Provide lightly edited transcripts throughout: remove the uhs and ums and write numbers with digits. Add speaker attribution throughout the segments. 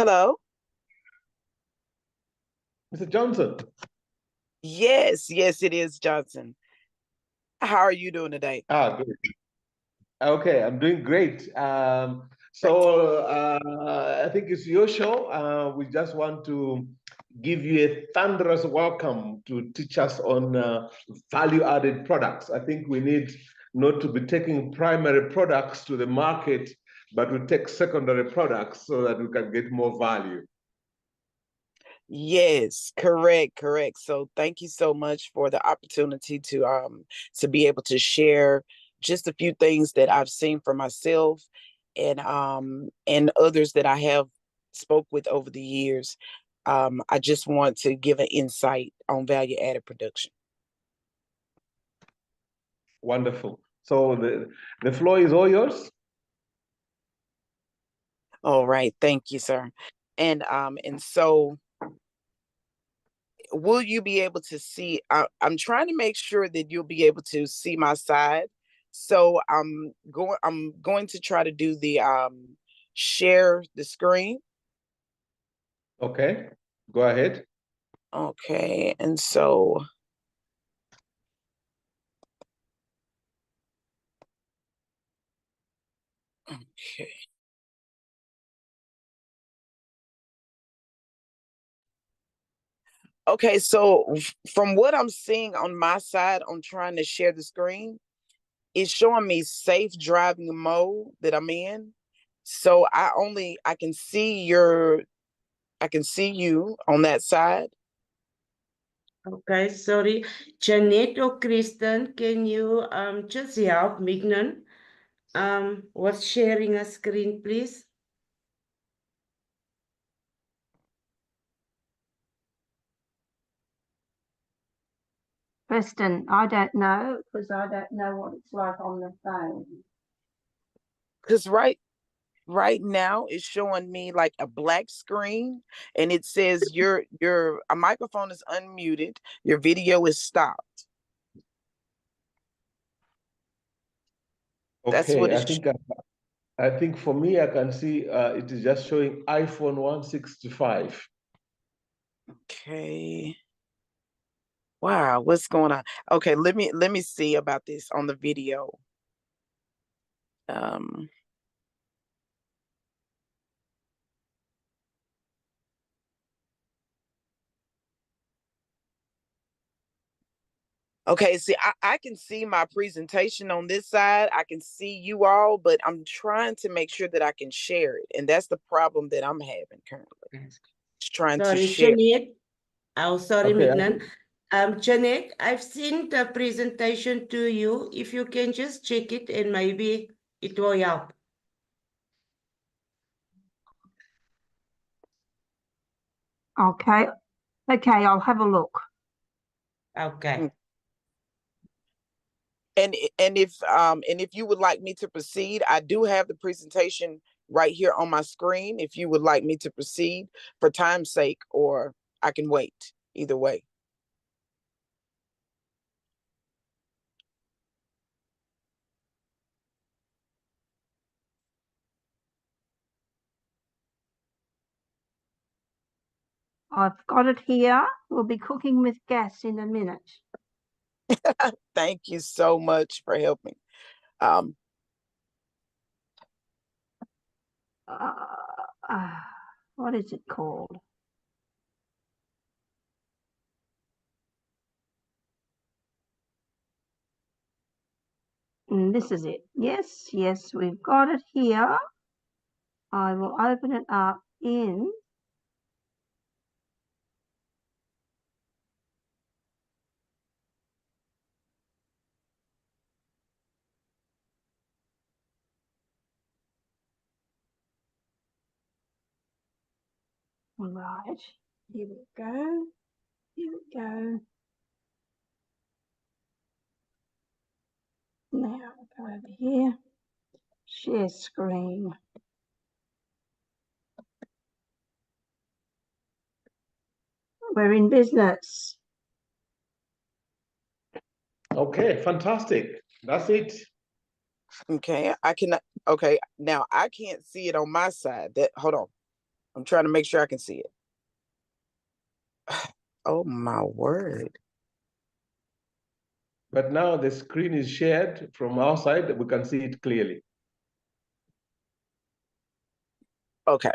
Speaker 1: Hello?
Speaker 2: Mr. Johnson.
Speaker 1: Yes, yes, it is Johnson. How are you doing today?
Speaker 2: Good. Okay, I'm doing great. I think it's your show. We just want to give you a thunderous welcome to teach us on value-added products. I think we need not to be taking primary products to the market, but we take secondary products so that we can get more value.
Speaker 1: Yes, correct, correct. So thank you so much for the opportunity to be able to share just a few things that I've seen for myself and others that I have spoke with over the years. I just want to give an insight on value added production.
Speaker 2: Wonderful. So the floor is all yours.
Speaker 1: All right, thank you, sir. And so will you be able to see? I'm trying to make sure that you'll be able to see my side. So I'm going to try to do the share the screen.
Speaker 2: Okay, go ahead.
Speaker 1: Okay, and so okay. Okay, so from what I'm seeing on my side, I'm trying to share the screen. It's showing me safe driving mode that I'm in. So I can see you on that side.
Speaker 3: Okay, sorry. Jeanette or Kristen, can you just help Mignon with sharing a screen, please?
Speaker 4: Kristen, I don't know because I don't know what it's like on the phone.
Speaker 1: Because right now it's showing me like a black screen and it says your a microphone is unmuted, your video is stopped.
Speaker 2: Okay,
Speaker 1: That's what
Speaker 2: I think for me, I can see it is just showing iPhone 165.
Speaker 1: Okay. Wow, what's going on? Okay, let me see about this on the video. Okay, see, I can see my presentation on this side. I can see you all, but I'm trying to make sure that I can share it. And that's the problem that I'm having currently. Just trying to share.
Speaker 3: Jeanette. Oh, sorry,
Speaker 2: Okay,
Speaker 3: Mignon. Jeanette, I've sent the presentation to you. If you can just check it and maybe it will help.
Speaker 4: Okay. Okay, I'll have a look.
Speaker 3: Okay.
Speaker 1: And if you would like me to proceed, I do have the presentation right here on my screen. If you would like me to proceed for time's sake, or I can wait, either way.
Speaker 4: I've got it here. We'll be cooking with gas in a minute.
Speaker 1: Thank you so much for helping.
Speaker 4: What is it called? And this is it. Yes, yes, we've got it here. I will open it up in right. Here we go. Here we go. Now I'll go over here. Share screen. We're in business.
Speaker 2: Okay, fantastic. That's it.
Speaker 1: Okay, okay, now I can't see it on my side. Hold on. I'm trying to make sure I can see it. Oh my word.
Speaker 2: But now the screen is shared from our side. We can see it clearly.
Speaker 1: Okay.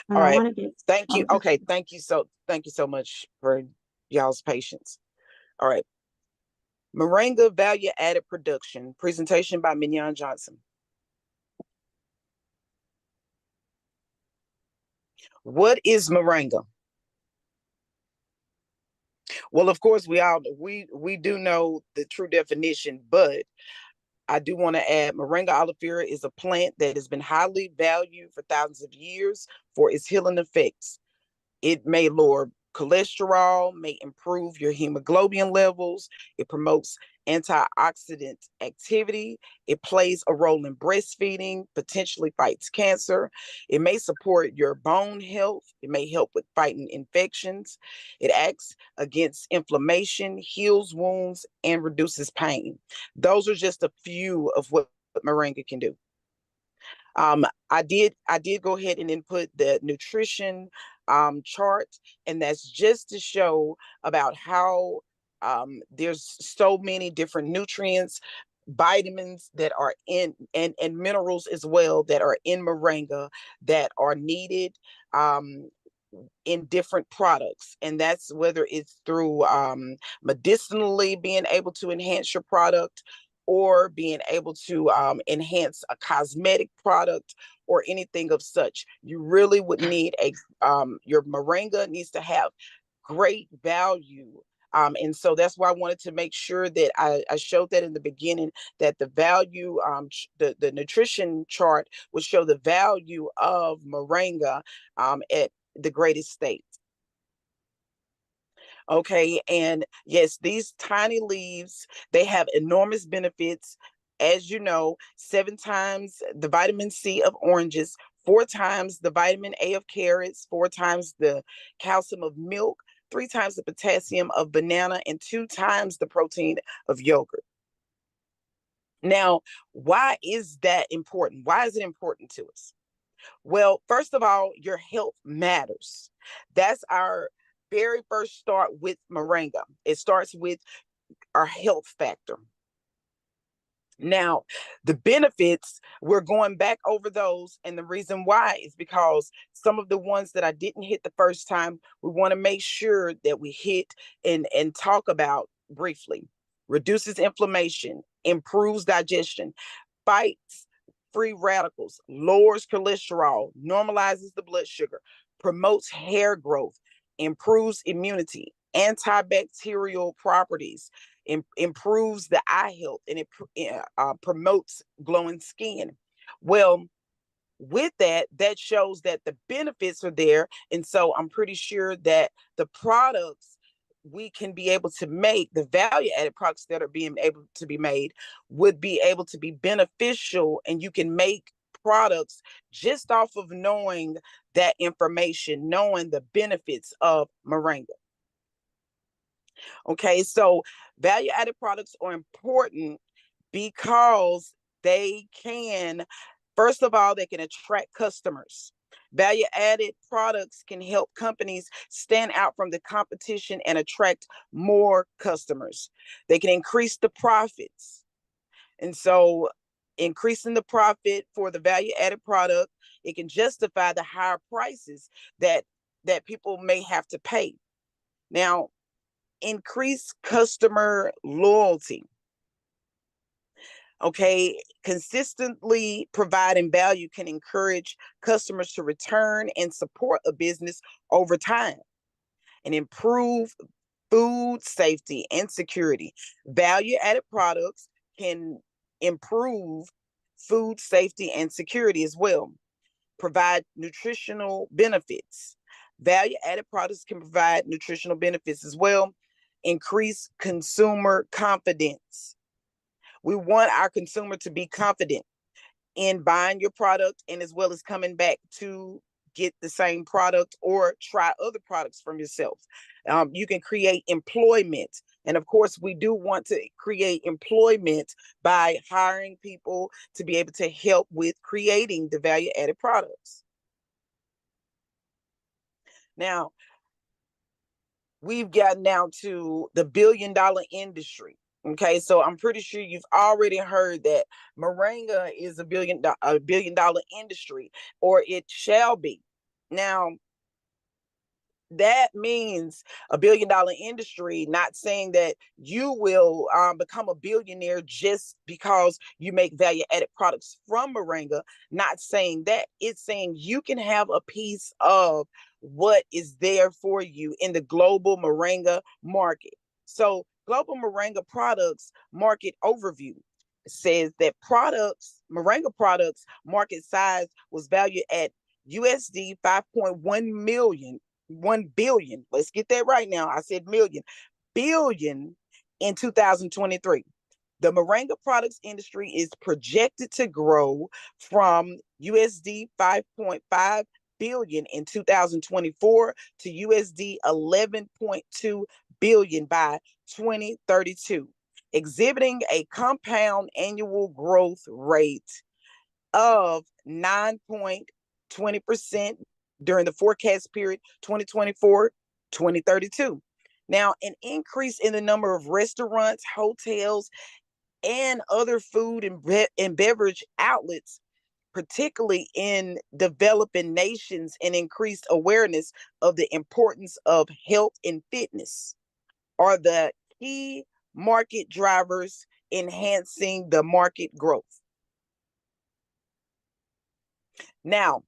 Speaker 4: And
Speaker 1: All
Speaker 4: I
Speaker 1: right.
Speaker 4: want to get.
Speaker 1: Thank you. Okay. Thank you so much for y'all's patience. All right. Moringa Value Added Production. Presentation by Mignon Johnson. What is moringa? Well, of course, we do know the true definition, but I do want to add moringa oleifera is a plant that has been highly valued for thousands of years for its healing effects. It may lower cholesterol, may improve your hemoglobin levels. It promotes antioxidant activity. It plays a role in breastfeeding, potentially fights cancer. It may support your bone health. It may help with fighting infections. It acts against inflammation, heals wounds, and reduces pain. Those are just a few of what moringa can do. I did go ahead and input the nutrition chart, and that's just to show about how there's so many different nutrients, vitamins that are in, and minerals as well that are in moringa that are needed in different products, and that's whether it's through medicinally being able to enhance your product, or being able to enhance a cosmetic product, or anything of such. You really would need your moringa needs to have great value. And so that's why I wanted to make sure that I showed that in the beginning, that the value, the nutrition chart would show the value of moringa at the greatest state. Okay, and yes, these tiny leaves, they have enormous benefits. As you know, 7 times the vitamin C of oranges, 4 times the vitamin A of carrots, 4 times the calcium of milk, 3 times the potassium of banana, and 2 times the protein of yogurt. Now, why is that important? Why is it important to us? Well, first of all, your health matters. That's our very first start with moringa. It starts with our health factor. Now, the benefits, we're going back over those. And the reason why is because some of the ones that I didn't hit the first time, we want to make sure that we hit and talk about briefly. Reduces inflammation, improves digestion, fights free radicals, lowers cholesterol, normalizes the blood sugar, promotes hair growth, improves immunity, antibacterial properties, improves the eye health, and it promotes glowing skin. Well, with that, that shows that the benefits are there. And so I'm pretty sure that the products we can be able to make, the value added products that are being able to be made, would be able to be beneficial. And you can make products just off of knowing that information, knowing the benefits of moringa. Okay, so value added products are important because they can, first of all, they can attract customers. Value added products can help companies stand out from the competition and attract more customers. They can increase the profits. And so, increasing the profit for the value added product, it can justify the higher prices that people may have to pay. Now, increase customer loyalty. Okay, consistently providing value can encourage customers to return and support a business over time, and improve food safety and security. Value added products can improve food safety and security as well, provide nutritional benefits. Value added products can provide nutritional benefits as well, increase consumer confidence. We want our consumer to be confident in buying your product, and as well as coming back to get the same product or try other products from yourself. You can create employment And of course, we do want to create employment by hiring people to be able to help with creating the value added products. Now, we've gotten down to the billion-dollar industry. Okay, so I'm pretty sure you've already heard that moringa is a billion-dollar industry, or it shall be. Now, that means a billion-dollar industry, not saying that you will become a billionaire just because you make value-added products from moringa. Not saying that. It's saying you can have a piece of what is there for you in the global moringa market. So global moringa products market overview says that moringa products market size was valued at USD 5.1 million, 1 billion. Let's get that right now. I said million, billion in 2023. The moringa products industry is projected to grow from USD 5.5 billion in 2024 to USD 11.2 billion by 2032, exhibiting a compound annual growth rate of 9.20% during the forecast period 2024-2032. Now, an increase in the number of restaurants, hotels, and other food and beverage outlets, particularly in developing nations, and increased awareness of the importance of health and fitness are the key market drivers enhancing the market growth. Now,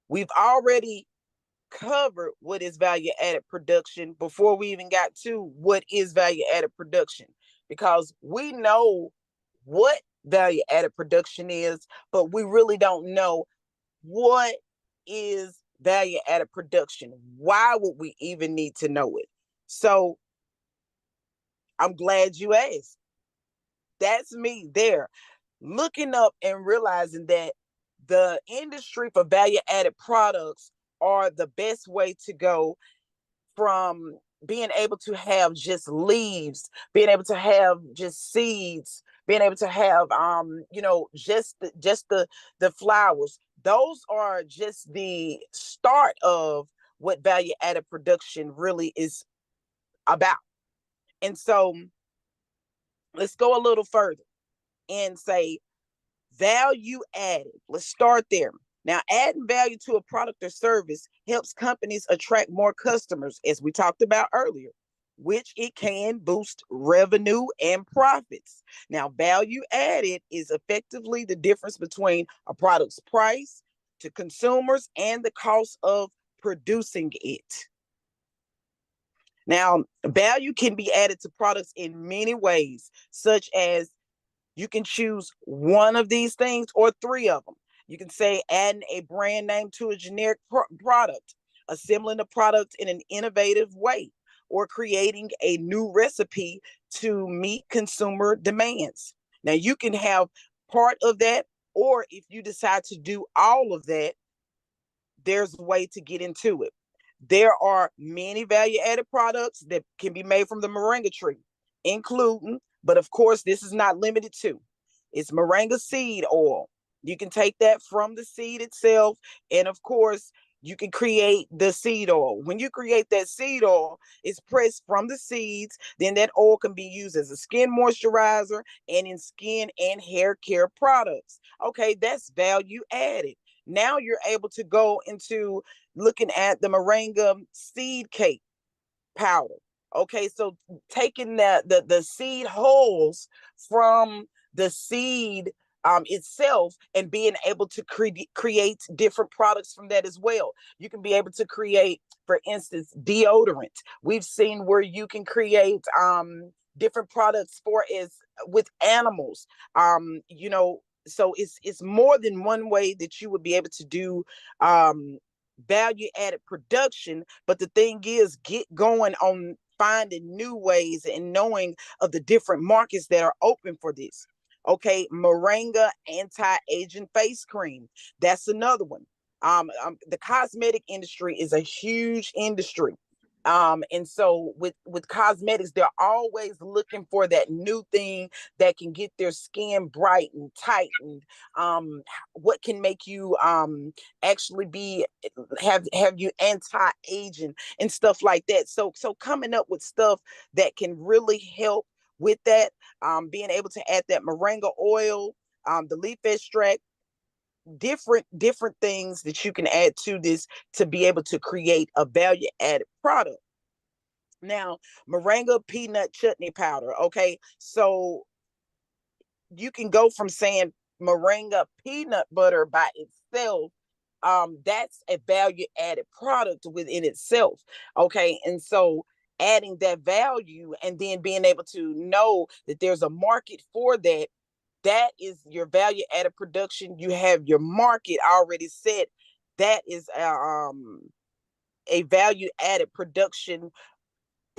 Speaker 1: we've already covered what is value added production before we even got to what is value added production, because we know what value added production is, but we really don't know what is value added production. Why would we even need to know it? So I'm glad you asked. That's me there, looking up and realizing that the industry for value added products are the best way to go, from being able to have just leaves, being able to have just seeds, being able to have just the flowers. Those are just the start of what value added production really is about. And so let's go a little further and say value added. Let's start there. Now, adding value to a product or service helps companies attract more customers, as we talked about earlier, which it can boost revenue and profits. Now, value added is effectively the difference between a product's price to consumers and the cost of producing it. Now, value can be added to products in many ways, such as you can choose one of these things or three of them. You can say adding a brand name to a generic product, assembling the product in an innovative way, or creating a new recipe to meet consumer demands. Now, you can have part of that, or if you decide to do all of that, there's a way to get into it. There are many value added products that can be made from the moringa tree, including, but of course, this is not limited to, it's moringa seed oil. You can take that from the seed itself. And of course, you can create the seed oil. When you create that seed oil, it's pressed from the seeds. Then that oil can be used as a skin moisturizer and in skin and hair care products. Okay, that's value added. Now you're able to go into looking at the moringa seed cake powder. Okay, so taking the seed hulls from the seed itself and being able to create different products from that as well. You can be able to create, for instance, deodorant. We've seen where you can create different products for is with animals. So it's more than one way that you would be able to do value added production. But the thing is, get going on finding new ways and knowing of the different markets that are open for this. Okay, moringa anti-aging face cream. That's another one. The cosmetic industry is a huge industry. And so with cosmetics, they're always looking for that new thing that can get their skin bright and tightened. What can make you actually have you anti-aging and stuff like that. So coming up with stuff that can really help with that, being able to add that moringa oil, the leaf extract, different things that you can add to this to be able to create a value added product. Now, moringa peanut chutney powder. Okay, so you can go from saying moringa peanut butter by itself. That's a value added product within itself. Okay, and so adding that value and then being able to know that there's a market for that, that is your value added production. You have your market already set. That is a value added production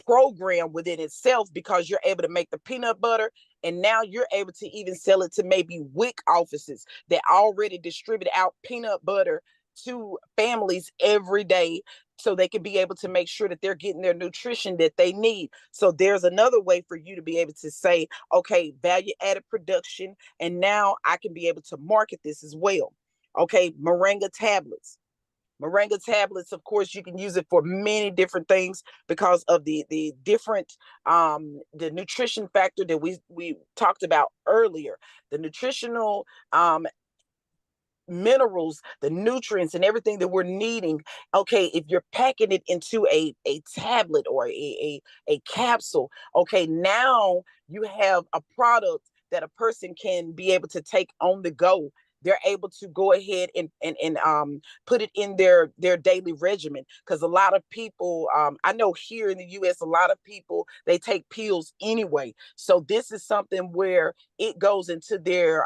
Speaker 1: program within itself, because you're able to make the peanut butter, and now you're able to even sell it to maybe WIC offices that already distribute out peanut butter to families every day, so they can be able to make sure that they're getting their nutrition that they need. So there's another way for you to be able to say, okay, value added production, and now I can be able to market this as well. Okay, moringa tablets. Moringa tablets, of course, you can use it for many different things because of the different the nutrition factor that we talked about earlier. The nutritional minerals, the nutrients, and everything that we're needing. Okay, if you're packing it into a tablet or a capsule, okay, now you have a product that a person can be able to take on the go. They're able to go ahead and put it in their daily regimen, because a lot of people, I know here in the US, a lot of people, they take pills anyway. So this is something where it goes into their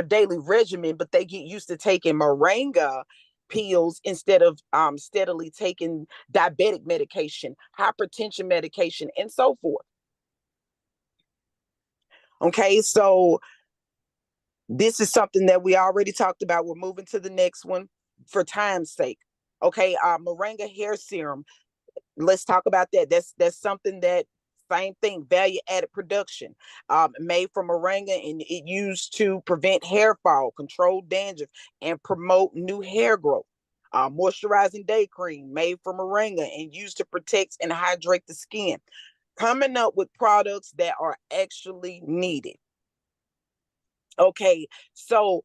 Speaker 1: daily regimen, but they get used to taking moringa pills instead of steadily taking diabetic medication, hypertension medication, and so forth. Okay, so this is something that we already talked about. We're moving to the next one for time's sake. Okay, moringa hair serum. Let's talk about that. That's something that, same thing, value added production, made from moringa, and it used to prevent hair fall, control dandruff, and promote new hair growth. Moisturizing day cream made from moringa and used to protect and hydrate the skin. Coming up with products that are actually needed. Okay, so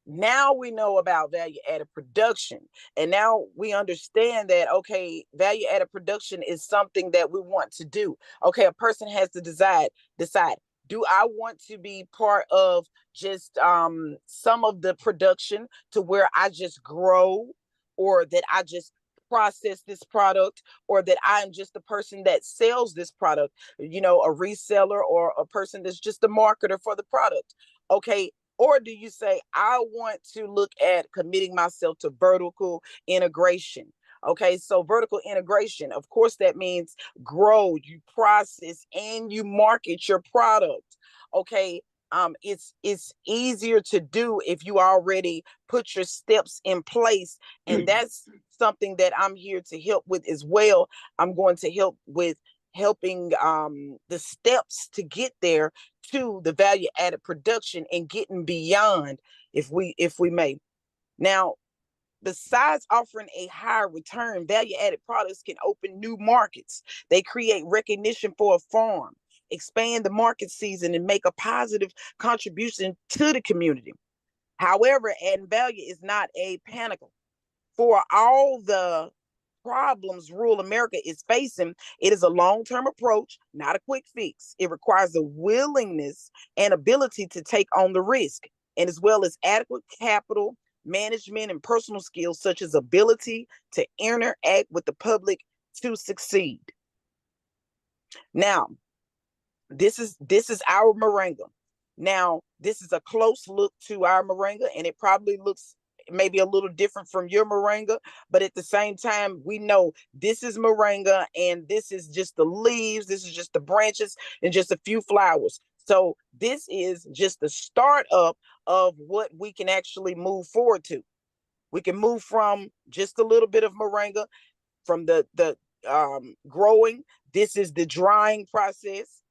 Speaker 1: now we know about value added production, and now we understand that, okay, value added production is something that we want to do. Okay, a person has to decide, do I want to be part of just some of the production to where I just grow, or that I just process this product, or that I'm just the person that sells this product, a reseller, or a person that's just a marketer for the product. Okay, or do you say, I want to look at committing myself to vertical integration? Okay, so vertical integration, of course, that means grow, you process, and you market your product. Okay, it's easier to do if you already put your steps in place, and that's something that I'm here to help with as well. I'm going to help with helping the steps to get there to the value added production and getting beyond, if we may. Now, besides offering a higher return, value added products can open new markets. They create recognition for a farm, expand the market season, and make a positive contribution to the community. However, adding value is not a panacea for all the problems rural America is facing. It is a long-term approach, not a quick fix. It requires a willingness and ability to take on the risk, and as well as adequate capital management and personal skills, such as ability to interact with the public to succeed. Now, this is our moringa. Now, this is a close look to our moringa, and it probably looks maybe a little different from your moringa, but at the same time, we know this is moringa, and this is just the leaves, this is just the branches, and just a few flowers. So this is just the start up of what we can actually move forward to. We can move from just a little bit of moringa, from the growing. This is the drying process.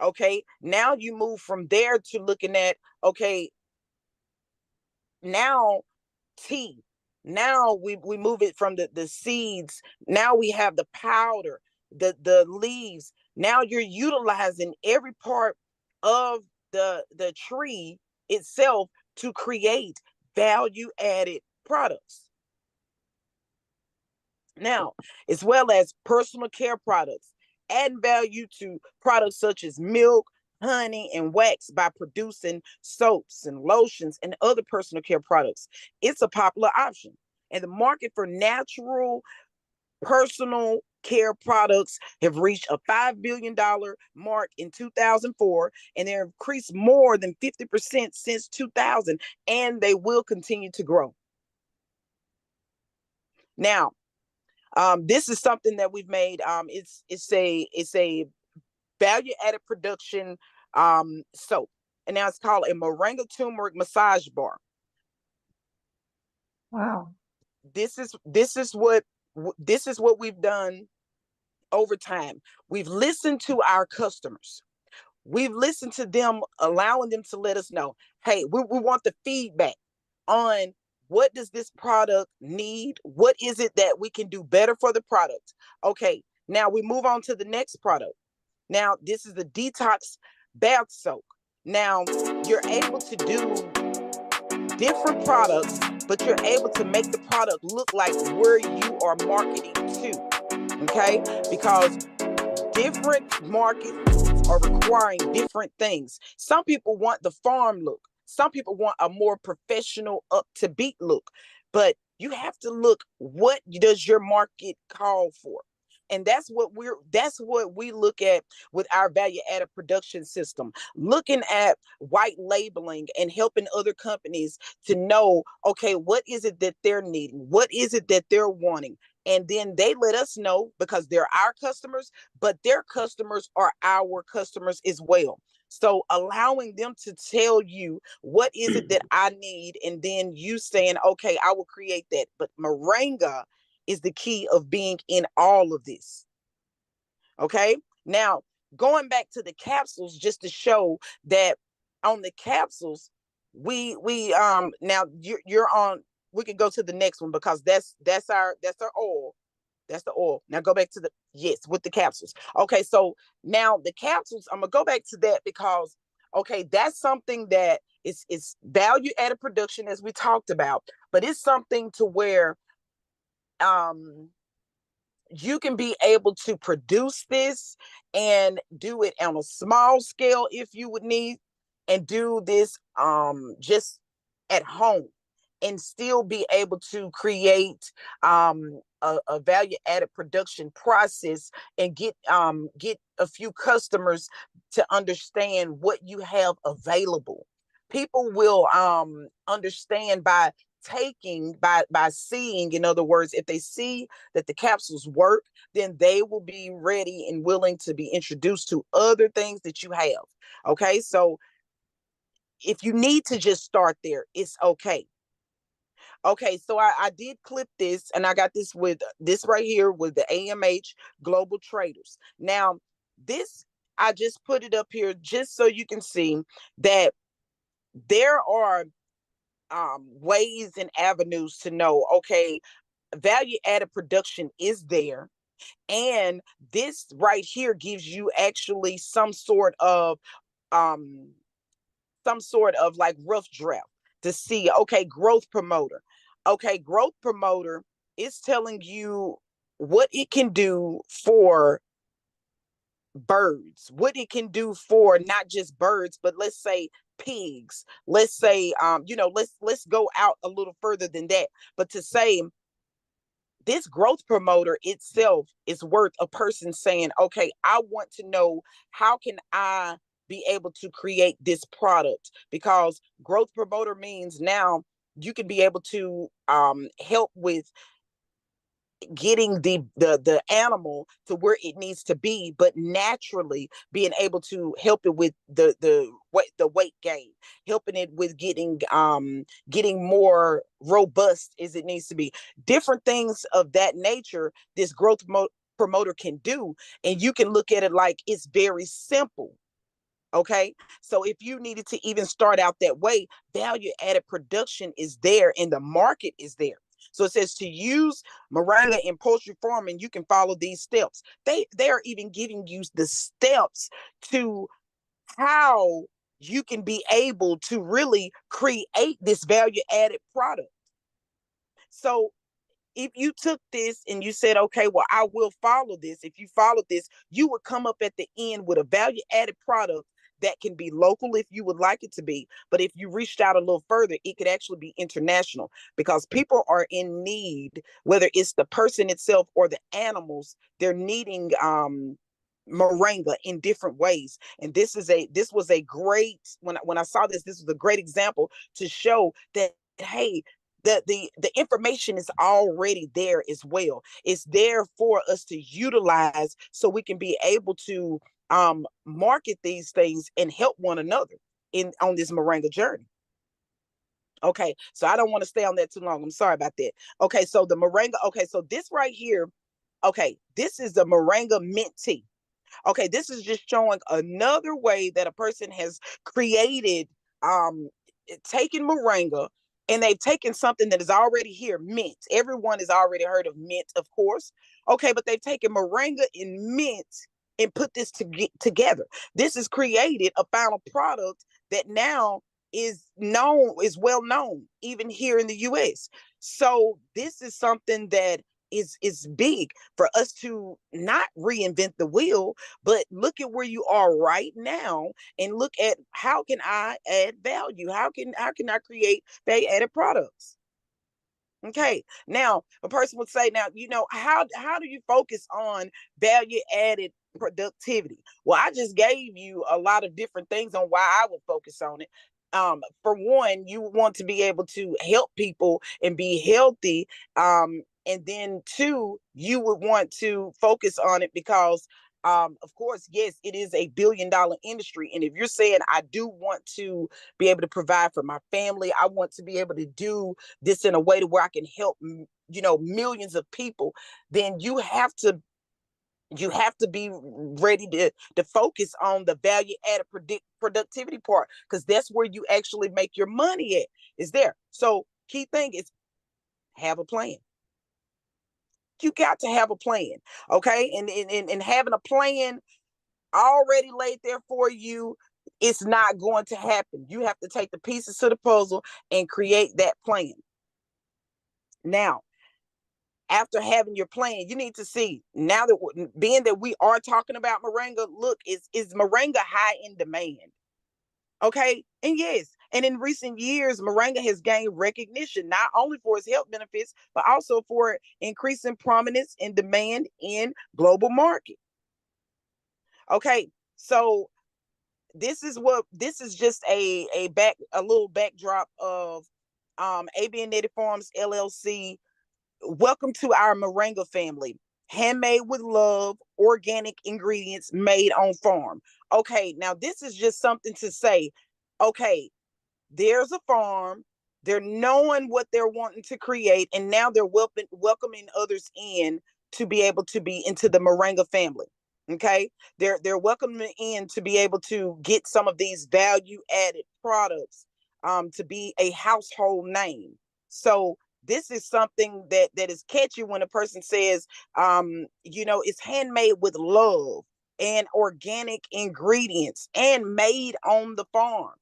Speaker 1: Okay, now you move from there to looking at, okay, now tea. Now we move it from the seeds. Now we have the powder, the leaves. Now you're utilizing every part of the tree itself to create value added products. Now, as well as personal care products, adding value to products such as milk, honey, and wax by producing soaps and lotions and other personal care products. It's a popular option. And the market for natural personal care products have reached a $5 billion mark in 2004, and they've increased more than 50% since 2000, and they will continue to grow. Now, this is something that we've made. It's a value added production soap, and now it's called a moringa turmeric massage bar.
Speaker 4: Wow.
Speaker 1: This is what we've done over time. We've listened to our customers. We've listened to them, allowing them to let us know, hey, we want the feedback on what does this product need? What is it that we can do better for the product? Okay, now we move on to the next product. Now, this is the detox bath soak. Now, you're able to do different products, but you're able to make the product look like where you are marketing to. Okay, because different markets are requiring different things. Some people want the farm look. Some people want a more professional, up to beat look. But you have to look, what does your market call for? And that's what we look at with our value added production system, looking at white labeling and helping other companies to know, okay, what is it that they're needing? What is it that they're wanting? And then they let us know, because they're our customers, but their customers are our customers as well. So allowing them to tell you, what is it that I need? And then you saying, okay, I will create that. But moringa is the key of being in all of this. Okay. Now, going back to the capsules, just to show that on the capsules, we now you're on, we can go to the next one, because that's our oil. That's the oil. Now go back to the, yes, with the capsules. Okay, so now the capsules, I'm gonna go back to that, because okay, that's something that is value added production, as we talked about, but it's something to where you can be able to produce this and do it on a small scale if you would need, and do this just at home, and still be able to create a value added production process, and get a few customers to understand what you have available. People will understand by seeing. In other words, if they see that the capsules work, then they will be ready and willing to be introduced to other things that you have. Okay, so if you need to just start there, it's okay. Okay, so I did clip this, and I got this with this right here with the AMH Global Traders. Now, this, I just put it up here just so you can see that there are ways and avenues to know, okay, value added production is there. And this right here gives you actually um some sort of like rough draft to see, okay, growth promoter. Okay, growth promoter is telling you what it can do for birds, what it can do for not just birds, but let's say pigs. Let's say let's go out a little further than that. But to say this growth promoter itself is worth a person saying, okay, I want to know, how can I be able to create this product? Because growth promoter means now you can be able to help with getting the animal to where it needs to be, but naturally being able to help it with the weight gain, helping it with getting more robust as it needs to be. Different things of that nature this growth promoter can do, and you can look at it like it's very simple. Okay, so if you needed to even start out that way, value added production is there and the market is there. So it says to use moringa in poultry farming, you can follow these steps. They are even giving you the steps to how you can be able to really create this value added product. So if you took this and you said, okay, well, I will follow this. If you followed this, you would come up at the end with a value added product that can be local if you would like it to be. But if you reached out a little further, it could actually be international, because people are in need, whether it's the person itself or the animals, they're needing moringa in different ways. And this was a great, when I saw this was a great example to show that, hey, the information is already there as well. It's there for us to utilize so we can be able to market these things and help one another on this moringa journey. Okay, so I don't want to stay on that too long. I'm sorry about that. Okay, so the moringa, okay, so this right here, okay, this is the moringa mint tea. Okay, this is just showing another way that a person has created, taken moringa, and they've taken something that is already here, mint. Everyone has already heard of mint, of course. Okay, but they've taken moringa and mint and put this together. This has created a final product that now is well known, even here in the US. So this is something that is big for us to not reinvent the wheel, but look at where you are right now and look at how can I add value? How can I create value added products? Okay. Now, a person would say, now, how do you focus on value added productivity? Well, I just gave you a lot of different things on why I would focus on it. For one, you want to be able to help people and be healthy. And then two, you would want to focus on it because of course, yes, it is a $1 billion industry. And if you're saying, I do want to be able to provide for my family, I want to be able to do this in a way to where I can help, millions of people, then you have to be ready to focus on the value added productivity part, because that's where you actually make your money at, is there. So key thing is have a plan. You got to have a plan. Okay, and having a plan already laid there for you, it's not going to happen. You have to take the pieces to the puzzle and create that plan. Now, after having your plan, you need to see, now that being that we are talking about moringa, look, is moringa high in demand? Okay, and yes, and in recent years, moringa has gained recognition not only for its health benefits, but also for increasing prominence and demand in global market. Okay, so this is just a little backdrop of ABN Native Farms LLC. Welcome to our moringa family. Handmade with love, organic ingredients made on farm. Okay, now this is just something to say, okay, there's a farm, they're knowing what they're wanting to create, and now they're welcoming others in to be able to be into the moringa family. Okay, they're welcoming in to be able to get some of these value added products, to be a household name. So this is something that is catchy when a person says, it's handmade with love and organic ingredients and made on the farm.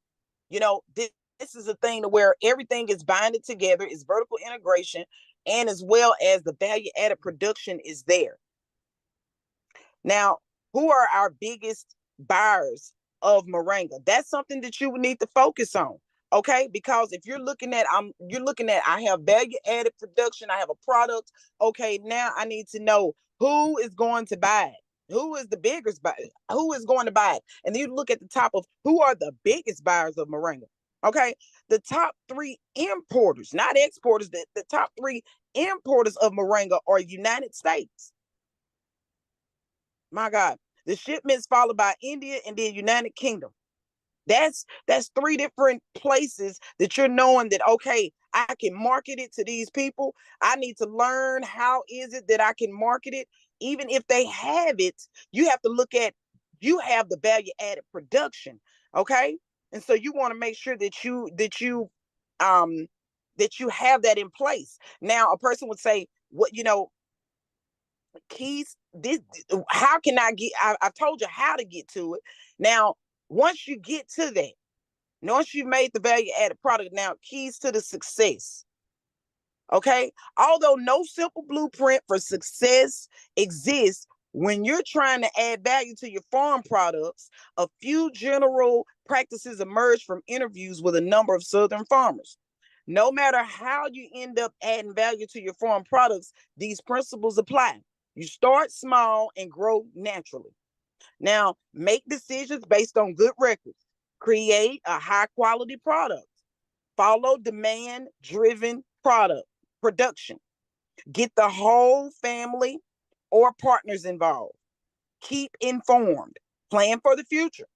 Speaker 1: This is a thing to where everything is binded together, is vertical integration, and as well as the value added production is there. Now, who are our biggest buyers of moringa? That's something that you would need to focus on. Okay, because if you're looking at, I have value added production, I have a product. Okay, now I need to know who is going to buy it. Who is the biggest buyer? Who is going to buy it? And then you look at the top of who are the biggest buyers of moringa. Okay, the top 3 importers, not exporters, the top 3 importers of moringa are United States. My God, the shipments followed by India and then United Kingdom. That's 3 different places that you're knowing that, okay, I can market it to these people. I need to learn how is it that I can market it. Even if they have it, you have to look at, you have the value added production. Okay. And so you want to make sure that you have that in place. Now, a person would say, what, keys, this, how can I get, I've told you how to get to it. Now, once you get to that, once you've made the value added product, now keys to the success. Okay. Although no simple blueprint for success exists, when you're trying to add value to your farm products, a few general practices emerge from interviews with a number of Southern farmers. No matter how you end up adding value to your farm products, these principles apply. You start small and grow naturally. Now, make decisions based on good records. Create a high quality product. Follow demand driven production. Get the whole family or partners involved. Keep informed. Plan for the future.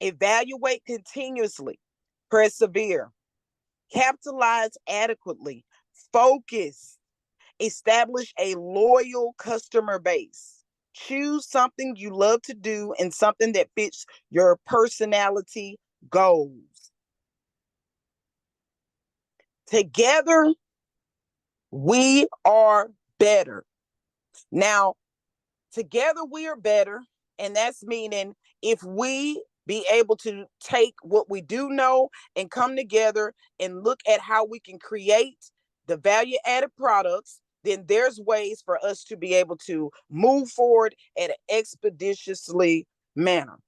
Speaker 1: Evaluate continuously. Persevere. Capitalize adequately. Focus. Establish a loyal customer base. Choose something you love to do and something that fits your personality goals. Together, we are better. Now, together we are better, and that's meaning if we be able to take what we do know and come together and look at how we can create the value added products, then there's ways for us to be able to move forward at an expeditiously manner.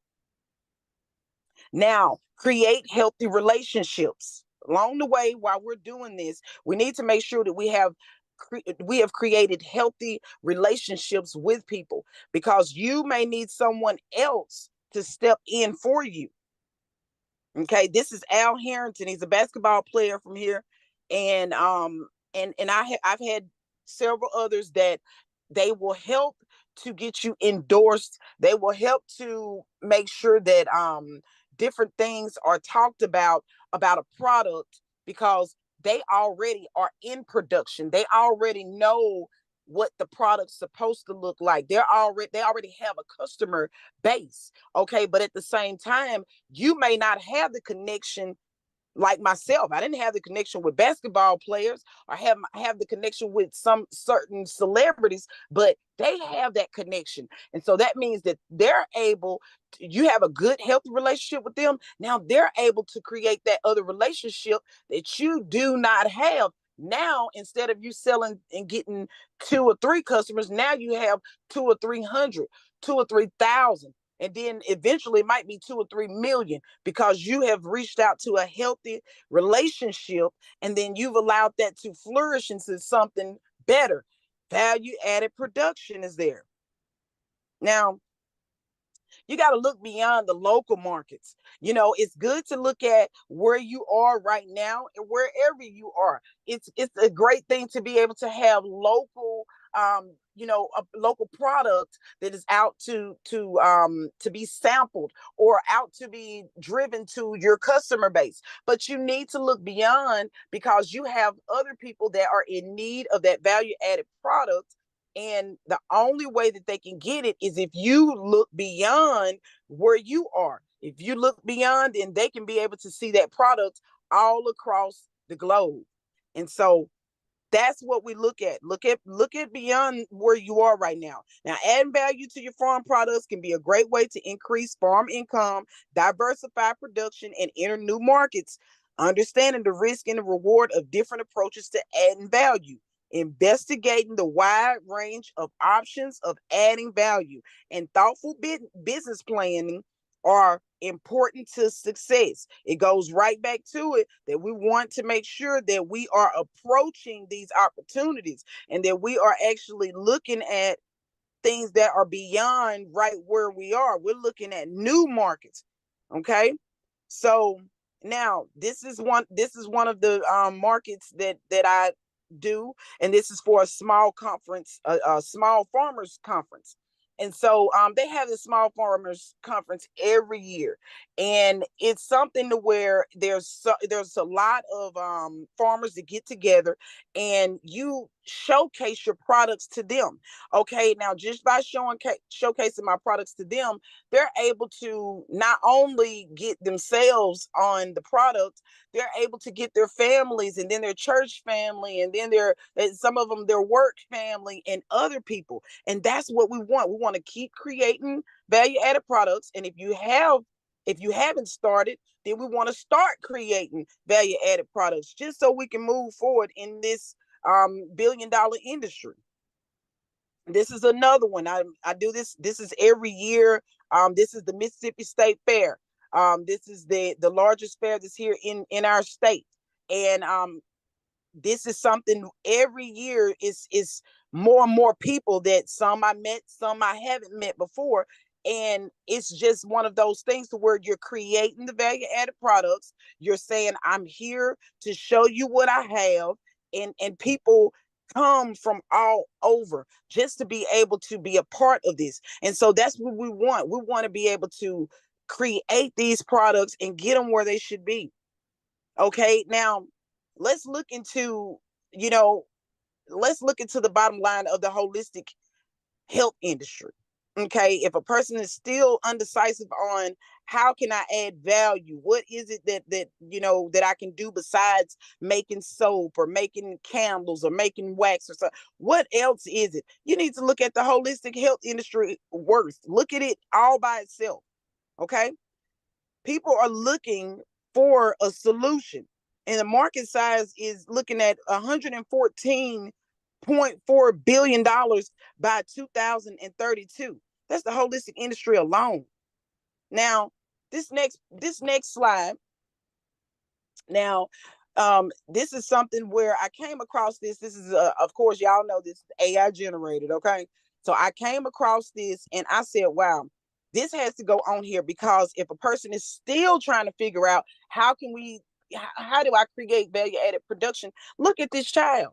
Speaker 1: Now, create healthy relationships. Along the way, while we're doing this, we need to make sure that we have created healthy relationships with people, because you may need someone else to step in for you. Okay, this is Al Harrington. He's a basketball player from here, and I've had several others that they will help to get you endorsed. They will help to make sure that different things are talked about a product, because they already are in production. They already know what the product's supposed to look like. They already have a customer base. Okay, but at the same time, you may not have the connection. Like myself, I didn't have the connection with basketball players or have the connection with some certain celebrities, but they have that connection. And so that means that they're able you have a good, healthy relationship with them. Now they're able to create that other relationship that you do not have. Now, instead of you selling and getting 2 or 3 customers, now you have 2 or 300, 2 or 3,000. And then eventually it might be 2 or 3 million, because you have reached out to a healthy relationship, and then you've allowed that to flourish into something better. Value added production is there. Now, you got to look beyond the local markets. It's good to look at where you are right now and wherever you are. It's a great thing to be able to have local a local product that is out to be sampled or out to be driven to your customer base. But you need to look beyond, because you have other people that are in need of that value added product. And the only way that they can get it is if you look beyond where you are. If you look beyond, then they can be able to see that product all across the globe. And so that's what we look at. Look at beyond where you are right now. Now, adding value to your farm products can be a great way to increase farm income, diversify production, and enter new markets. Understanding the risk and the reward of different approaches to adding value. Investigating the wide range of options of adding value and thoughtful business planning are important to success. It goes right back to it that we want to make sure that we are approaching these opportunities and that we are actually looking at things that are beyond right where we are. We're looking at new markets. Okay. So now this is one of the markets that do, and this is for a small conference, a small farmers conference. And so they have this small farmers conference every year, and it's something to where there's a lot of farmers that get together, and you showcase your products to them. Okay, now just by showcasing my products to them, they're able to not only get themselves on the product, they're able to get their families, and then their church family, and then some of them their work family and other people. And that's what we want. We want to keep creating value added products. And if you haven't started, then we want to start creating value added products just so we can move forward in this billion-dollar industry. This is another one. I do this. This is every year. This is the Mississippi State Fair. This is the largest fair that's here in our state. And this is something every year is more and more people that some I met, some I haven't met before. And it's just one of those things to where you're creating the value added products. You're saying, I'm here to show you what I have. And people come from all over just to be able to be a part of this. And so that's what we want. We want to be able to create these products and get them where they should be. Okay, now let's look into, let's look into the bottom line of the holistic health industry. Okay, if a person is still undecisive on how can I add value, what is it that I can do besides making soap or making candles or making wax or something, what else is it? You need to look at the holistic health industry worth. Look at it all by itself. Okay, people are looking for a solution, and the market size is looking at $114.4 billion by 2032. That's the holistic industry alone. Now, this next slide. Now, this is something where I came across this. This is, of course, y'all know this is AI generated. Okay, so I came across this and I said, wow, this has to go on here, because if a person is still trying to figure out how do I create value added production, look at this child.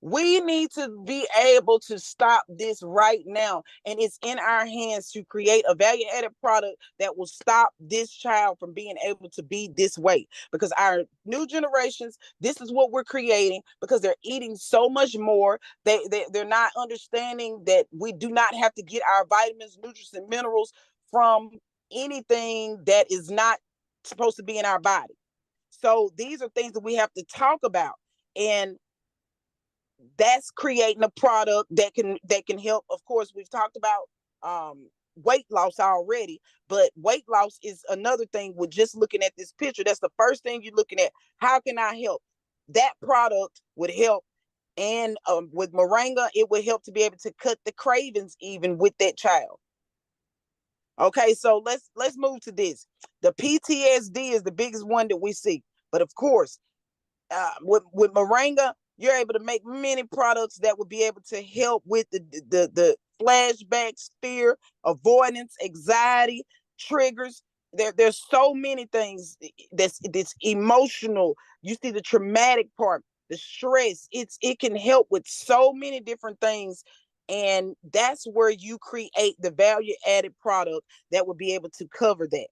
Speaker 1: We need to be able to stop this right now. And it's in our hands to create a value added product that will stop this child from being able to be this way. Because our new generations, this is what we're creating, because they're eating so much more. They're not understanding that we do not have to get our vitamins, nutrients, and minerals from anything that is not supposed to be in our body. So these are things that we have to talk about. And that's creating a product that can help. Of course, we've talked about weight loss already, but weight loss is another thing. With just looking at this picture, that's the first thing you're looking at. How can I help? That product would help. And with moringa, it would help to be able to cut the cravings even with that child. Okay, so let's move to this. The PTSD is the biggest one that we see, but of course, with moringa, you're able to make many products that would be able to help with the flashbacks, fear, avoidance, anxiety, triggers. There's so many things that's emotional. You see the traumatic part, the stress. It can help with so many different things. And that's where you create the value added product that will be able to cover that.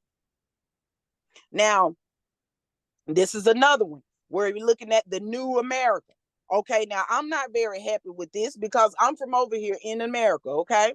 Speaker 1: Now, this is another one where you're looking at the new America. Okay, now I'm not very happy with this because I'm from over here in America, okay?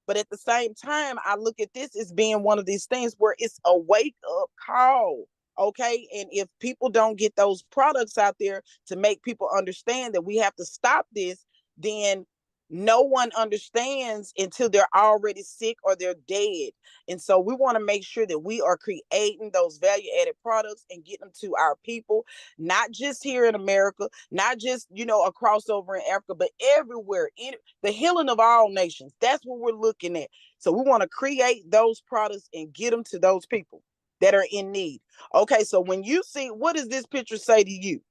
Speaker 1: But at the same time, I look at this as being one of these things where it's a wake up call, okay? And if people don't get those products out there to make people understand that we have to stop this, then no one understands until they're already sick or they're dead. And so we want to make sure that we are creating those value added products and getting them to our people, not just here in America, not just, a crossover in Africa, but everywhere, in the healing of all nations. That's what we're looking at. So we want to create those products and get them to those people that are in need. Okay, so when you see, what does this picture say to you?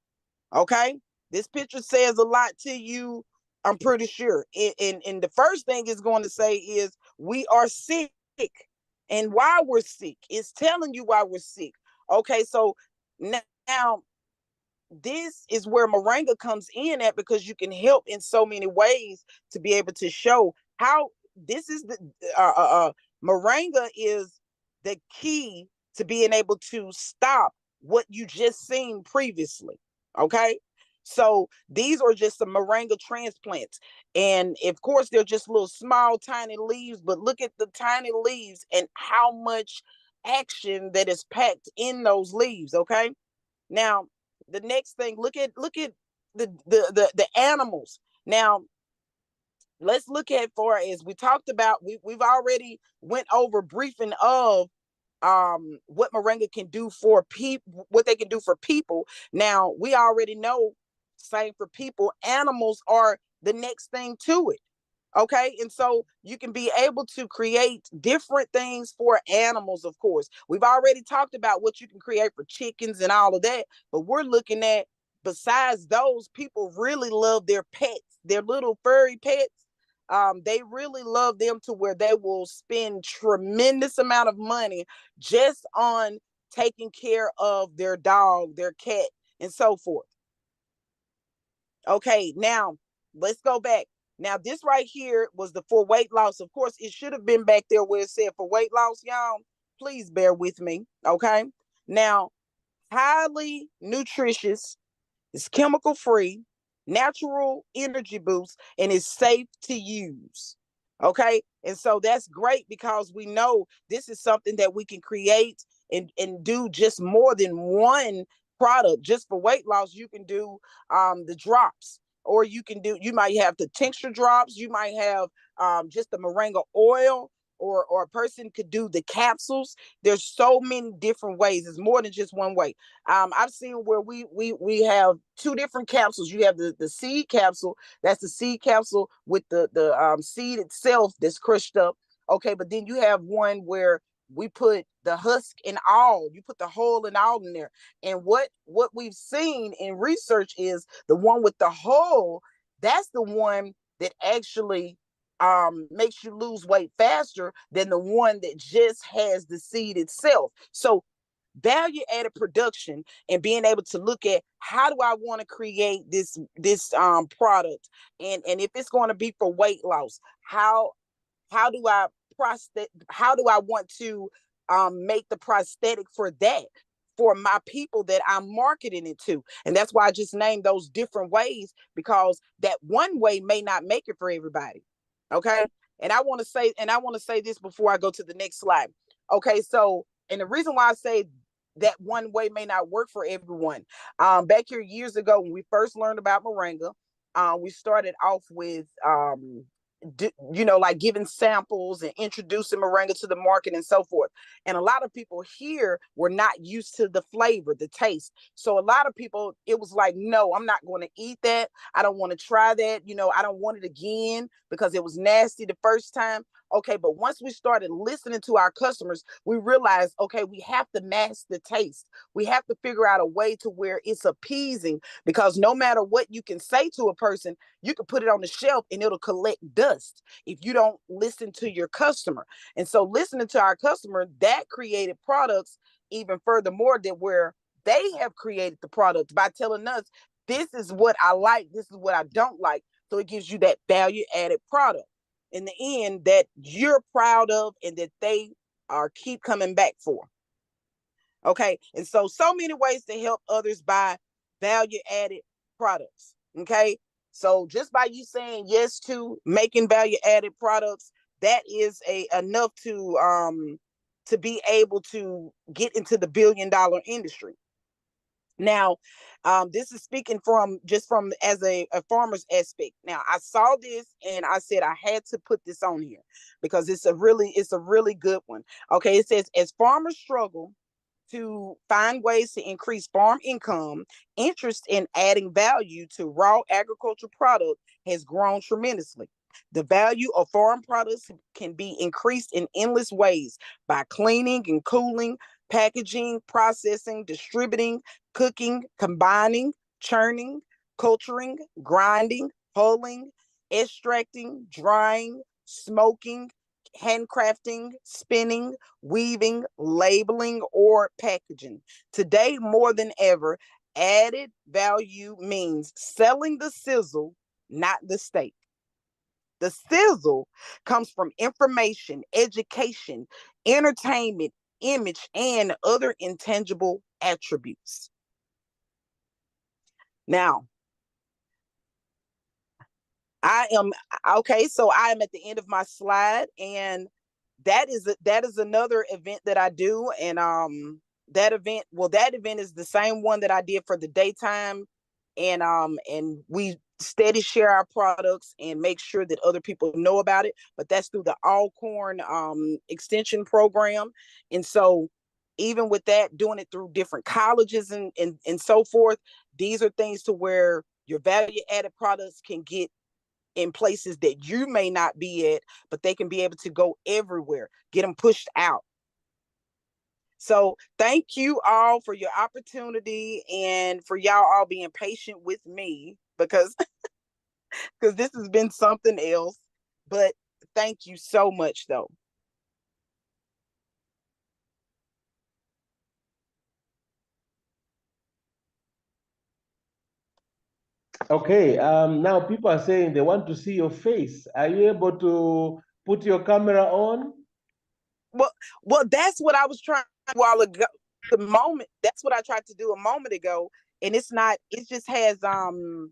Speaker 1: Okay, this picture says a lot to you, I'm pretty sure. And the first thing it's going to say is we are sick. And why we're sick, it's telling you why we're sick. Okay, so now this is where moringa comes in at, because you can help in so many ways to be able to show how this is the moringa is the key to being able to stop what you just seen previously. Okay, so these are just some moringa transplants, and of course they're just little small tiny leaves, but look at the tiny leaves and how much action that is packed in those leaves. Okay, now the next thing, look at the animals. Now let's look at, far as we talked about, we've already went over briefing of what moringa can do for people, what they can do for people. Now we already know, same for people, animals are the next thing to it. Okay, and so you can be able to create different things for animals. Of course, we've already talked about what you can create for chickens and all of that, but we're looking at, besides those, people really love their pets, their little furry pets. They really love them to where they will spend tremendous amount of money just on taking care of their dog, their cat, and so forth. Okay, now let's go back. Now, this right here was the for weight loss. Of course, it should have been back there where it said for weight loss, y'all. Please bear with me. Okay. Now, highly nutritious, it's chemical free, natural energy boost, and it's safe to use. Okay. And so that's great, because we know this is something that we can create and do just more than one product. Just for weight loss, you can do the drops, or you might have the tincture drops, you might have just the moringa oil, or a person could do the capsules. There's so many different ways. It's more than just one way. I've seen where we have two different capsules. You have the seed capsule. That's the seed capsule with the seed itself that's crushed up. Okay, but then you have one where we put the husk and all. You put the whole and all in there. And what we've seen in research is the one with the whole. That's the one that actually makes you lose weight faster than the one that just has the seed itself. So value added production, and being able to look at, how do I want to create this product, and if it's going to be for weight loss, how do I how do I want to make the prosthetic for that, for my people that I'm marketing it to. And that's why I just named those different ways, because that one way may not make it for everybody. Okay. And I want to say this before I go to the next slide. Okay, so, and the reason why I say that one way may not work for everyone, back here years ago when we first learned about moringa, we started off with like giving samples and introducing moringa to the market and so forth. And a lot of people here were not used to the flavor, the taste. So a lot of people, it was like, no, I'm not going to eat that. I don't want to try that. I don't want it again because it was nasty the first time. Okay, but once we started listening to our customers, we realized, okay, we have to mask the taste. We have to figure out a way to where it's appeasing, because no matter what you can say to a person, you can put it on the shelf and it'll collect dust if you don't listen to your customer. And so listening to our customer, that created products even furthermore, that where they have created the product by telling us, this is what I like, this is what I don't like. So it gives you that value added product in the end that you're proud of and that they are keep coming back for. Okay. And so many ways to help others buy value added products. Okay. So just by you saying yes to making value added products, that is enough to be able to get into the $1 billion industry. Now, this is speaking from as a farmer's aspect. Now, I saw this and I said I had to put this on here because it's a really good one. Okay, it says, as farmers struggle to find ways to increase farm income, interest in adding value to raw agricultural product has grown tremendously. The value of farm products can be increased in endless ways by cleaning and cooling, packaging, processing, distributing, cooking, combining, churning, culturing, grinding, hulling, extracting, drying, smoking, handcrafting, spinning, weaving, labeling, or packaging. Today, more than ever, Added value means selling the sizzle, not the steak. The sizzle comes from information, education, entertainment, image, and other intangible attributes. Now, I am okay. So I am at the end of my slide, and that is another event that I do, and that event is the same one that I did for the daytime, and we steady share our products and make sure that other people know about it. But that's through the Alcorn extension program, and so even with that, doing it through different colleges and so forth, these are things to where your value added products can get in places that you may not be at, but they can be able to go everywhere, get them pushed out. So thank you all for your opportunity and for y'all all being patient with me because this has been something else. But thank you so much though.
Speaker 2: Okay, now people are saying they want to see your face. Are you able to put your camera on?
Speaker 1: Well, that's what I was trying a while ago. That's what I tried to do a moment ago, and it's not. It just has the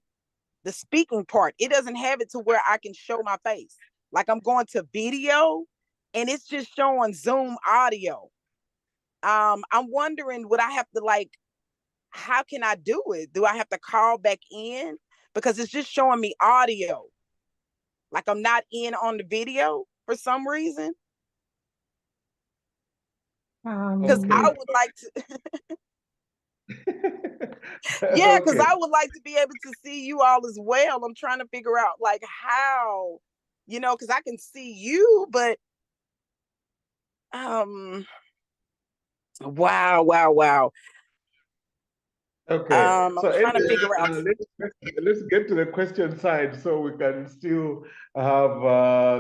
Speaker 1: speaking part. It doesn't have it to where I can show my face. Like I'm going to video, and it's just showing Zoom audio. I'm wondering, would I have to like? How can I do it? Do I have to call back in because it's just showing me audio? Like I'm not in on the video for some reason. Because
Speaker 2: Okay.
Speaker 1: I would like to, yeah, because
Speaker 2: Okay.
Speaker 1: I would like to be able to see you all as well. I'm trying to figure out like how, because I can see you, but wow.
Speaker 2: Okay.
Speaker 1: I'm
Speaker 2: So
Speaker 1: trying to
Speaker 2: anyway,
Speaker 1: figure out.
Speaker 2: let's get to the question side so we can still have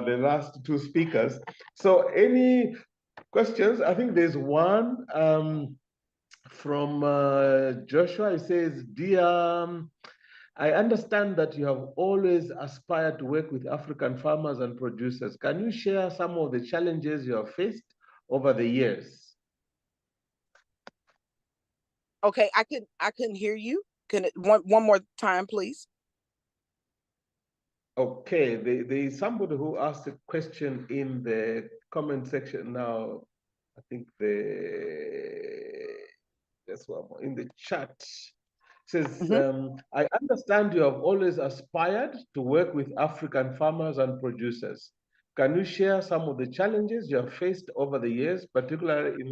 Speaker 2: the last two speakers. So any questions? I think there's one from Joshua. It says, "Dear, I understand that you have always aspired to work with African farmers and producers. Can you share some of the challenges you have faced over the years?"
Speaker 1: Okay, I couldn't hear you. Can it one more time, please?
Speaker 2: Okay, there is somebody who asked a question in the comment section now. I think that's one more in the chat. It says, I understand you have always aspired to work with African farmers and producers. Can you share some of the challenges you have faced over the years, particularly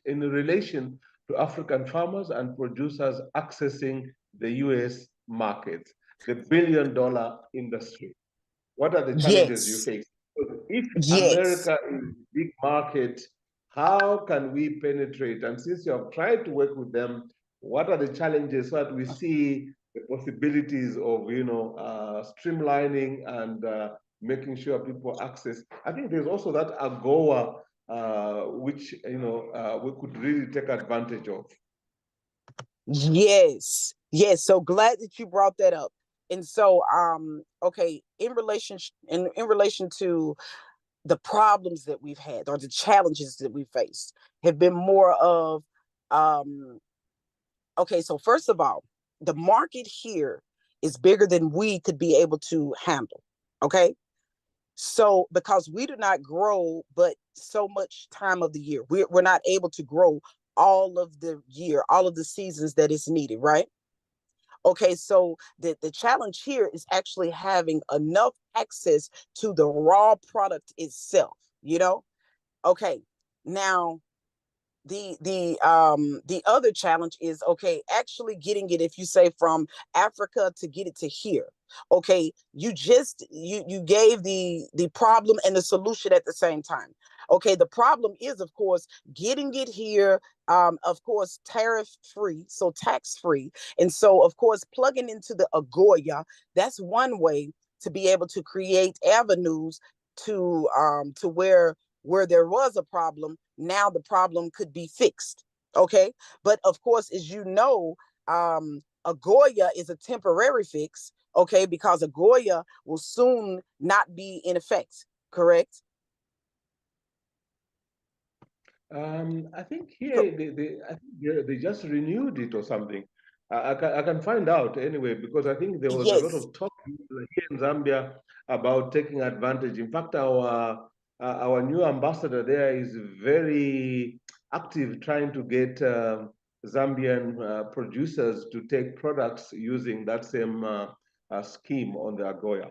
Speaker 2: in relation to African farmers and producers accessing the US market, the billion-dollar industry? What are the challenges you
Speaker 1: Yes.
Speaker 2: face? So if
Speaker 1: Yes.
Speaker 2: America is a big market, how can we penetrate? And since you have tried to work with them, what are the challenges so that we see the possibilities of streamlining and making sure people access? I think there's also that AGOA, which we could really take advantage of.
Speaker 1: Yes. So glad that you brought that up. And so, okay, in relation to the problems that we've had or the challenges that we faced have been more of, okay, so first of all, the market here is bigger than we could be able to handle. Okay. So because we do not grow, but so much time of the year, we're not able to grow all of the year, all of the seasons that is needed, right? Okay, so the challenge here is actually having enough access to the raw product itself, Okay, now the other challenge is, okay, actually getting it, if you say from Africa to get it to here. Okay, you gave the problem and the solution at the same time. Okay, the problem is, of course, getting it here, of course, tariff free, so tax free. And so, of course, plugging into the agoya, that's one way to be able to create avenues to where there was a problem, now the problem could be fixed. Okay. But of course, as you know, Agoya is a temporary fix, okay, because Agoya will soon not be in effect, correct?
Speaker 2: I think here they just renewed it or something. I can find out anyway, because I think there was a lot
Speaker 1: Yes.
Speaker 2: of talk here in Zambia about taking advantage. In fact, our new ambassador there is very active trying to get Zambian producers to take products using that same scheme on the Agoya.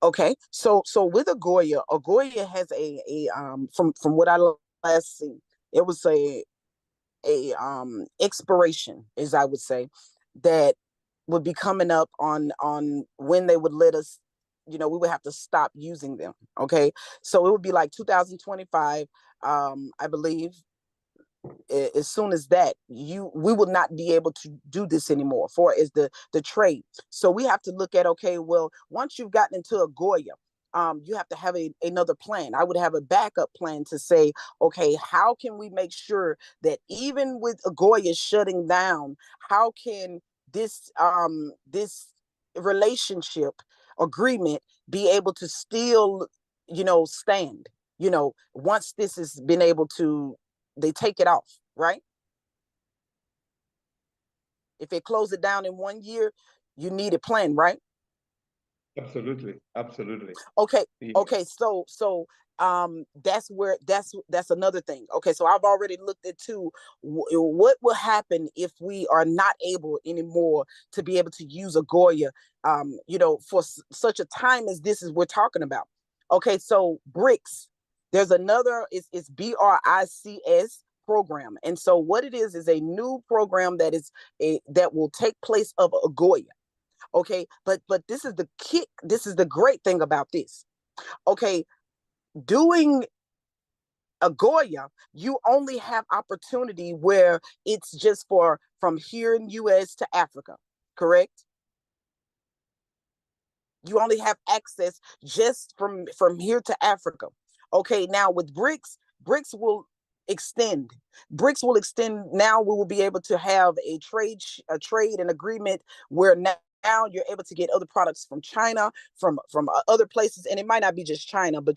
Speaker 1: Okay, so with Agoya has a from what I last seen, it was a expiration, as I would say, that would be coming up on when they would let us, we would have to stop using them. Okay, so it would be like 2025, I believe. As soon as that, we will not be able to do this anymore for as the trade. So we have to look at, okay, well, once you've gotten into a Goya, you have to have another plan. I would have a backup plan to say, okay, how can we make sure that even with Agoya shutting down, how can this relationship agreement be able to still, stand, once this has been able to, they take it off, right? If they close it down in 1 year, you need a plan, right?
Speaker 2: Absolutely, absolutely.
Speaker 1: Okay,
Speaker 2: Yeah.
Speaker 1: okay, so that's where that's another thing. Okay, so I've already looked into what will happen if we are not able anymore to be able to use a Goya, for such a time as this is we're talking about. Okay, so BRICS, there's another, it's BRICS program, and so what it is a new program that will take place of a Goya. Okay, but this is the kick, this is the great thing about this. Okay, doing a Goya, you only have opportunity where it's just for from here in US to Africa, correct? You only have access just from here to Africa. Okay, now with BRICS will extend. BRICS will extend. Now we will be able to have a trade and agreement where now you're able to get other products from China, from other places, and it might not be just China, but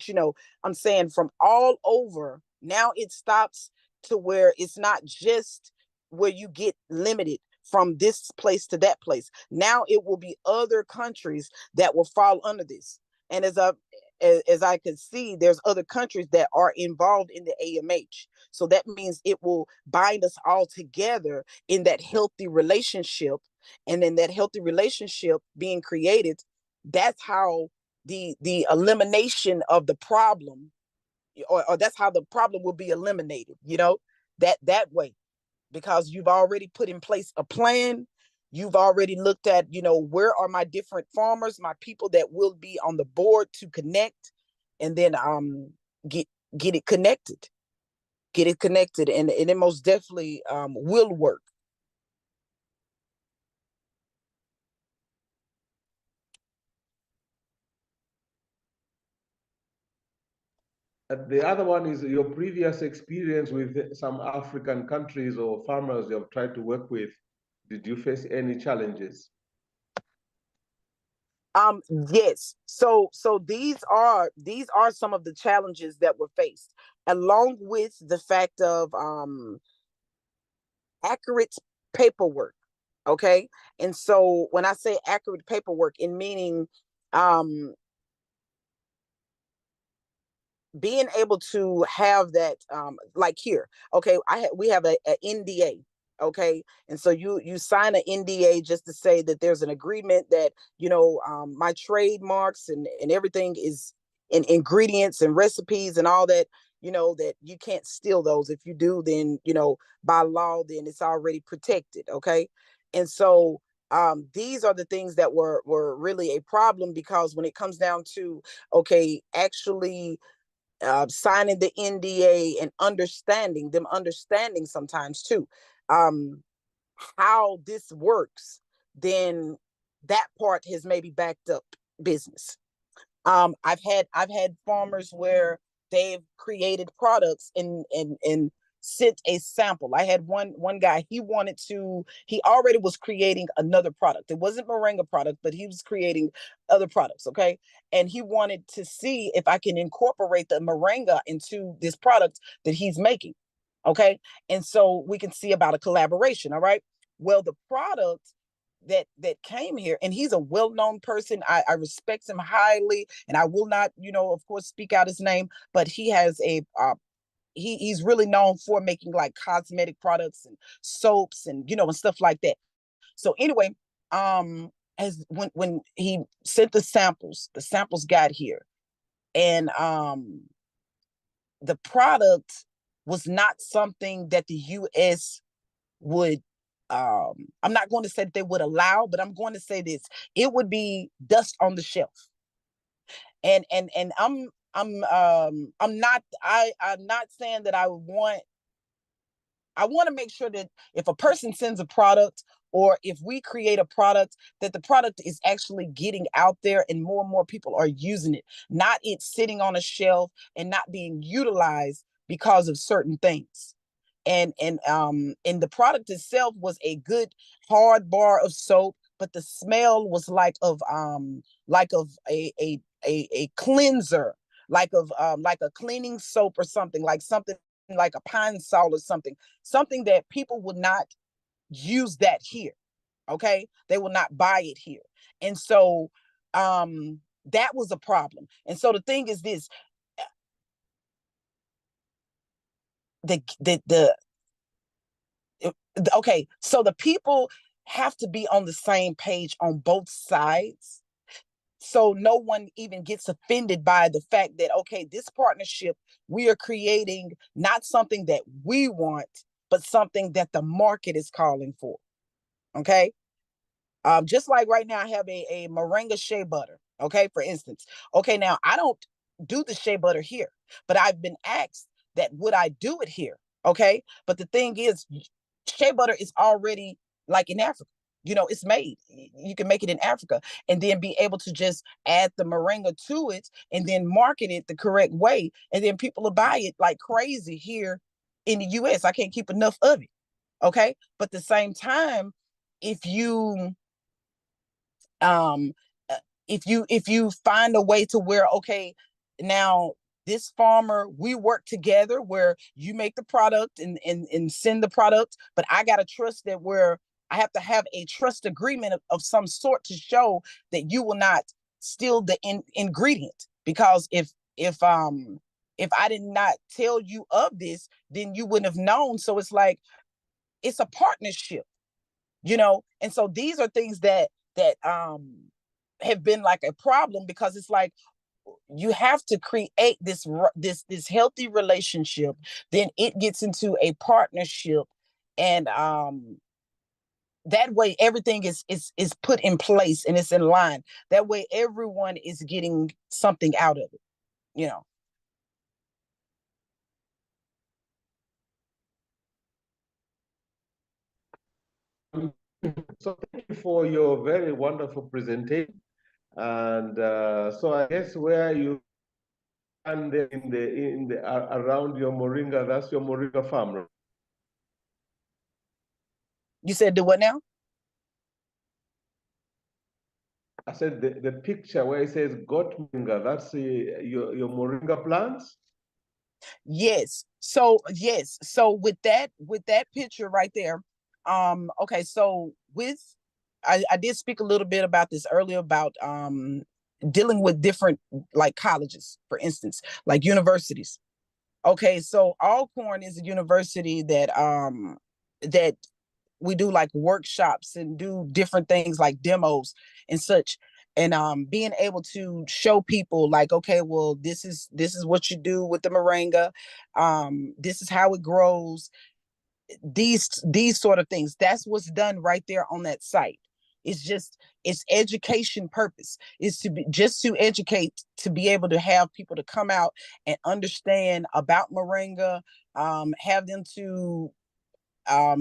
Speaker 1: I'm saying from all over. Now it stops to where it's not just where you get limited from this place to that place. Now it will be other countries that will fall under this. And as I can see, there's other countries that are involved in the AMH. So that means it will bind us all together in that healthy relationship. And then that healthy relationship being created, that's how the elimination of the problem, or that's how the problem will be eliminated, that way, because you've already put in place a plan. You've already looked at, where are my different farmers, my people that will be on the board to connect, and then get it connected, and it most definitely will work.
Speaker 2: The other one is your previous experience with some African countries or farmers you have tried to work with. Did you face any challenges?
Speaker 1: Yes. So these are some of the challenges that were faced, along with the fact of accurate paperwork. Okay. And so when I say accurate paperwork, in meaning um being able to have that, like here, okay, we have a NDA. Okay, and so you sign an NDA just to say that there's an agreement that my trademarks and everything is in ingredients and recipes and all that, that you can't steal those. If you do, then by law, then it's already protected. Okay, and so these are the things that were really a problem, because when it comes down to, okay, actually signing the NDA and understanding sometimes too, um, how this works, then that part has maybe backed up business. I've had farmers where they've created products and sent a sample. I had one guy, he already was creating another product. It wasn't moringa product, but he was creating other products, okay? And he wanted to see if I can incorporate the moringa into this product that he's making, okay? And so we can see about a collaboration, all right? Well, the product that came here, and he's a well-known person. I respect him highly, and I will not, of course, speak out his name, but he has he's really known for making like cosmetic products and soaps and and stuff like that. So anyway, as when he sent the samples got here, and the product was not something that the US would, I'm not going to say that they would allow, but I'm going to say this: it would be dust on the shelf. And I'm not saying that I want to make sure that if a person sends a product, or if we create a product, that the product is actually getting out there and more people are using it, not it sitting on a shelf and not being utilized because of certain things. And the product itself was a good hard bar of soap, but the smell was like of a cleanser, like a cleaning soap, or something like a pine sol or something that people would not use that here. Okay, they will not buy it here. And so that was a problem. And so the thing is this: the okay, so the people have to be on the same page on both sides, so no one even gets offended by the fact that, okay, this partnership, we are creating not something that we want, but something that the market is calling for. Okay. Just like right now I have a moringa shea butter, okay, for instance. Okay, now I don't do the shea butter here, but I've been asked that would I do it here. Okay, but the thing is, shea butter is already like in Africa. It's made. You can make it in Africa, and then be able to just add the moringa to it, and then market it the correct way, and then people will buy it like crazy here in the US. I can't keep enough of it. Okay, but at the same time, if you um uh, if you find a way to where, okay, now this farmer, we work together where you make the product and send the product, but I got to trust that, where I have to have a trust agreement of some sort to show that you will not steal the ingredient. Because if I did not tell you of this, then you wouldn't have known. So it's like, it's a partnership, and so these are things that have been like a problem, because it's like, you have to create this healthy relationship, then it gets into a partnership, and that way everything is put in place and it's in line. That way everyone is getting something out of it.
Speaker 2: So thank you for your very wonderful presentation. And so I guess where you stand in the around your moringa, that's your moringa farm, right?
Speaker 1: You said do what now?
Speaker 2: I said the picture where it says got moringa, that's your moringa plants.
Speaker 1: Yes. So with that picture right there, okay, so I did speak a little bit about this earlier, about dealing with different, like, colleges, for instance, like universities. Okay, so Alcorn is a university that we do like workshops and do different things like demos and such. And being able to show people, like, okay, well, this is what you do with the moringa, this is how it grows, these sort of things. That's what's done right there on that site. It's education purpose, is to be just to educate, to be able to have people to come out and understand about moringa, have them to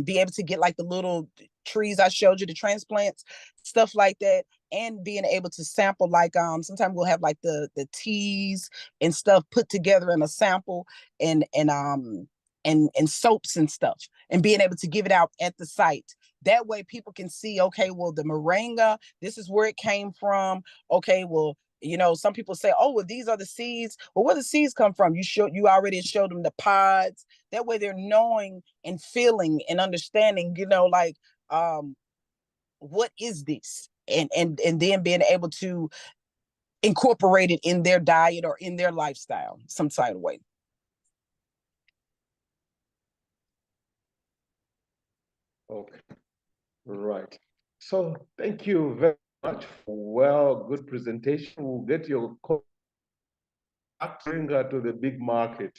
Speaker 1: be able to get like the little trees I showed you, the transplants, stuff like that, and being able to sample, like, sometimes we'll have like the teas and stuff put together in a sample, and and soaps and stuff, and being able to give it out at the site. That way people can see, okay, well, the moringa, this is where it came from. Okay, well, some people say, oh, well, these are the seeds. Well, where the seeds come from? You already showed them the pods. That way they're knowing and feeling and understanding, like, what is this? And then being able to incorporate it in their diet or in their lifestyle some type of way.
Speaker 2: Okay, right. So thank you very much for good presentation. We'll get your bring her to the big market.